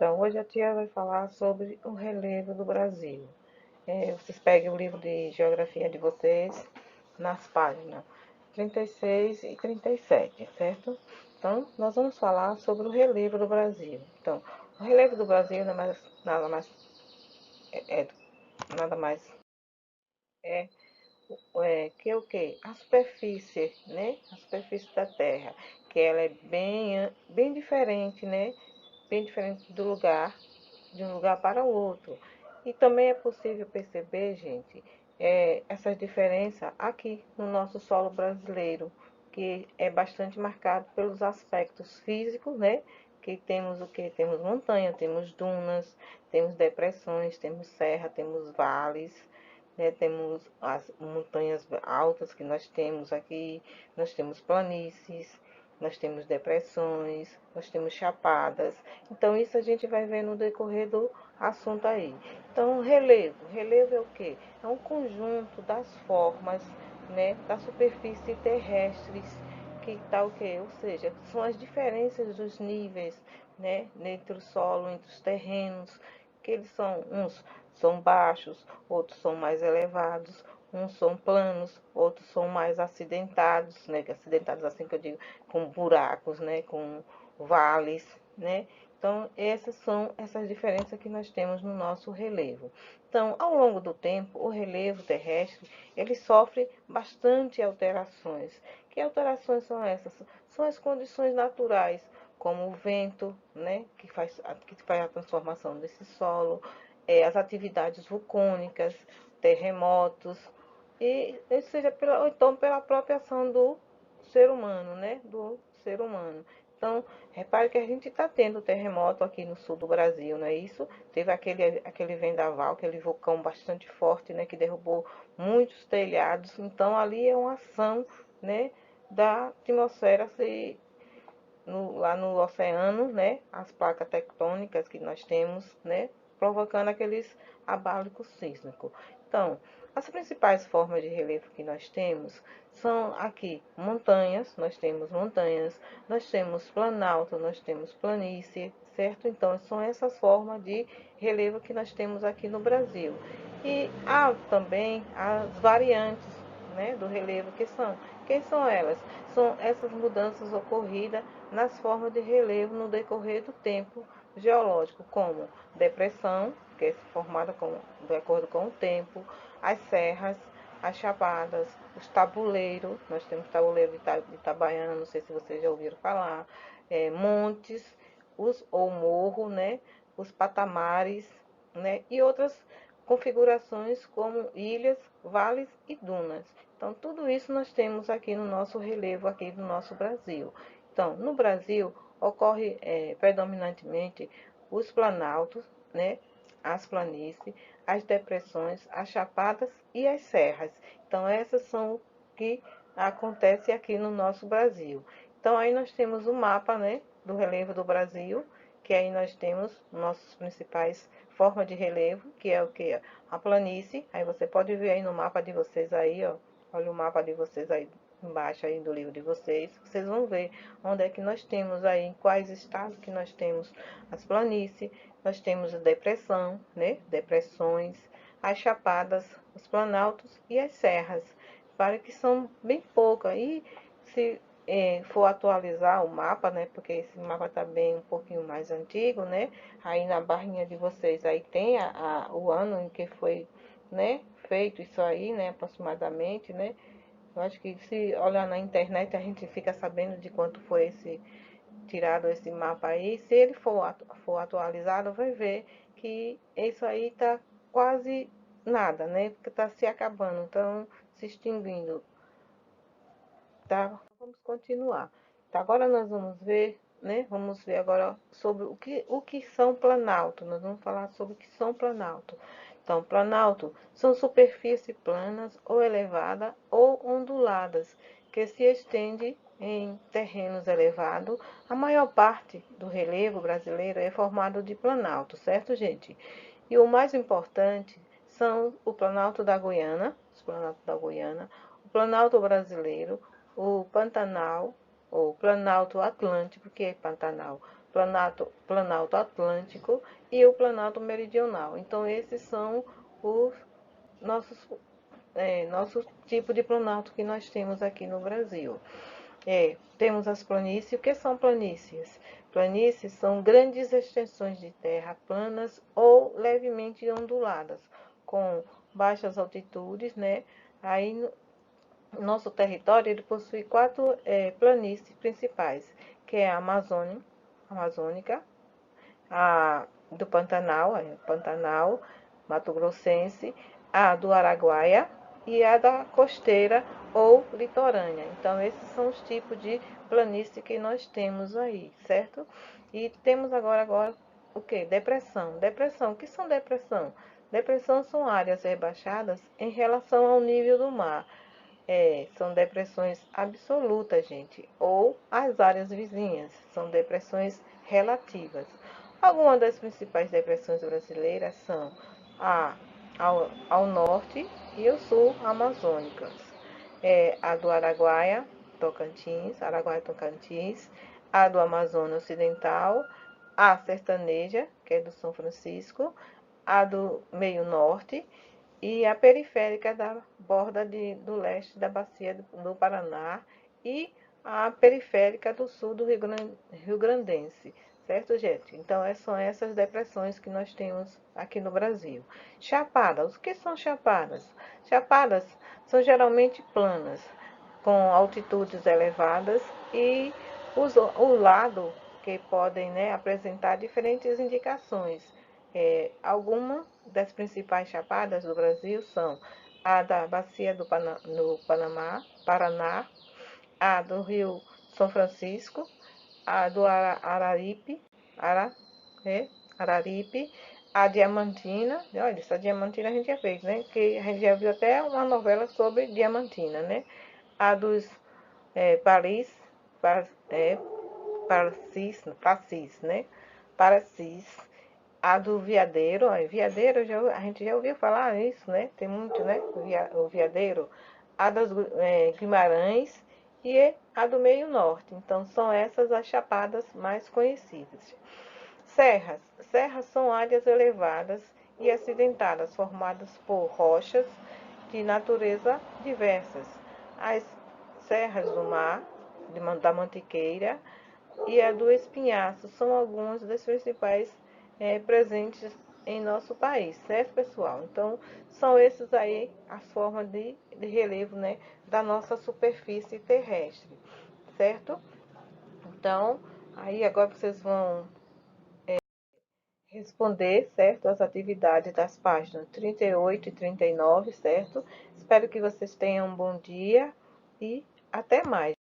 Então, hoje a tia vai falar sobre o relevo do Brasil. Vocês peguem o livro de geografia de vocês nas páginas 36 e 37, certo? Então, nós vamos falar sobre o relevo do Brasil. Então, o relevo do Brasil é, nada mais é, que o quê? A superfície, né? A superfície da Terra, que ela é bem diferente, né? Bem diferente do lugar, de um lugar para o outro. E também é possível perceber, gente, essas diferenças aqui no nosso solo brasileiro, que é bastante marcado pelos aspectos físicos, né? Que temos o que? Temos montanha, temos dunas, temos depressões, temos serra, temos vales, né? Temos as montanhas altas que nós temos aqui, nós temos planícies, nós temos depressões, nós temos chapadas. Então, isso a gente vai ver no decorrer do assunto aí. Então, relevo. Relevo é o quê? É um conjunto das formas, né, da superfície terrestres que está o quê? Ou seja, são as diferenças dos níveis, né, entre o solo, entre os terrenos, que eles são, uns são baixos, outros são mais elevados, uns são planos, outros são mais acidentados, né? Acidentados assim que eu digo, com buracos, né? Com vales, né? Então, essas são essas diferenças que nós temos no nosso relevo. Então, ao longo do tempo, o relevo terrestre, ele sofre bastante alterações. Que alterações são essas? São as condições naturais, como o vento, né, que faz a transformação desse solo, as atividades vulcânicas, terremotos, seja ou então pela própria ação do ser humano, né? Do ser humano. Então, repare que a gente está tendo terremoto aqui no sul do Brasil, não é isso? Teve aquele vendaval, aquele vulcão bastante forte, né? Que derrubou muitos telhados. Então, ali é uma ação, né? Da atmosfera lá no oceano, né? As placas tectônicas que nós temos, né? Provocando aqueles abalos sísmicos. Então, as principais formas de relevo que nós temos são aqui montanhas, nós temos planalto, nós temos planície, certo? Então, são essas formas de relevo que nós temos aqui no Brasil. E há também as variantes, né, do relevo, quem são elas? São essas mudanças ocorridas nas formas de relevo no decorrer do tempo geológico, como depressão, que é formada de acordo com o tempo, as serras, as chapadas, os tabuleiros, nós temos tabuleiro de Itabaiana, não sei se vocês já ouviram falar, montes, ou morro, né, os patamares, né, e outras configurações como ilhas, vales e dunas. Então, tudo isso nós temos aqui no nosso relevo, aqui do nosso Brasil. Então, no Brasil, ocorre predominantemente os planaltos, né, as planícies, as depressões, as chapadas e as serras. Então, essas são o que acontece aqui no nosso Brasil. Então, aí nós temos o mapa, né, do relevo do Brasil, que aí nós temos nossos principais formas de relevo, que é o que? A planície. Aí você pode ver aí no mapa de vocês aí, ó. Olha o mapa de vocês aí embaixo aí do livro de vocês. Vocês vão ver onde é que nós temos aí, em quais estados que nós temos as planícies, nós temos a depressão, né? Depressões, as chapadas, os planaltos e as serras. Para que são bem poucas. E se for atualizar o mapa, né? Porque esse mapa está bem um pouquinho mais antigo, né? Aí na barrinha de vocês aí tem o ano em que foi, né, feito isso aí, né, aproximadamente, né? Eu acho que se olhar na internet a gente fica sabendo de quanto foi tirado esse mapa aí. Se ele for atualizado, vai ver que isso aí tá quase nada, né? Porque tá se acabando, então se extinguindo, tá? Vamos continuar. Tá, agora nós vamos ver, né? Vamos ver agora sobre o que são planalto. Nós vamos falar sobre o que são planalto. Então, planalto são superfícies planas ou elevadas ou onduladas que se estende em terrenos elevados. A maior parte do relevo brasileiro é formado de planalto, certo, gente? E o mais importante são o planalto da Guiana, os planaltos da Guiana, o planalto brasileiro, o Pantanal, ou Planalto Atlântico, que é Pantanal, Planalto Atlântico e o Planalto Meridional. Então, esses são os nosso tipo de planalto que nós temos aqui no Brasil. Temos as planícies. O que são planícies? Planícies são grandes extensões de terra planas ou levemente onduladas, com baixas altitudes, né? Aí, nosso território ele possui quatro planícies principais, que é a Amazônica, a do Pantanal, Mato Grossense, a do Araguaia e a da costeira ou litorânea. Então, esses são os tipos de planície que nós temos aí, certo? E temos agora o que? Depressão. Depressão, o que são depressão? Depressão são áreas rebaixadas em relação ao nível do mar. São depressões absolutas, gente, ou as áreas vizinhas, são depressões relativas. Algumas das principais depressões brasileiras são ao norte e ao sul amazônicas. A do Araguaia-Tocantins, a do Amazonas Ocidental, a sertaneja, que é do São Francisco, a do meio norte e a periférica da borda do leste da bacia do Paraná e a periférica do sul do Rio Grandense. Certo, gente? Então, são essas depressões que nós temos aqui no Brasil. Chapadas. O que são chapadas? Chapadas são geralmente planas, com altitudes elevadas e o lado que podem, né, apresentar diferentes indicações. Algumas das principais chapadas do Brasil são a da bacia do Paraná, a do Rio São Francisco, a do Araripe, a Diamantina. Olha, essa Diamantina a gente já fez, né? Que a gente já viu até uma novela sobre Diamantina, né? A dos Paris, Pacis, né? Pacis. A do Viadeiro, Viadeiro a gente já ouviu falar nisso, né? Tem muito, né? O Viadeiro. A das Guimarães e a do Meio Norte. Então, são essas as chapadas mais conhecidas. Serras. Serras são áreas elevadas e acidentadas, formadas por rochas de natureza diversas. As serras do mar, da Mantiqueira e a do Espinhaço são algumas das principais presentes em nosso país, certo, pessoal? Então, são esses aí as formas de relevo, né, da nossa superfície terrestre, certo? Então, aí agora vocês vão responder, certo, as atividades das páginas 38 e 39, certo? Espero que vocês tenham um bom dia e até mais.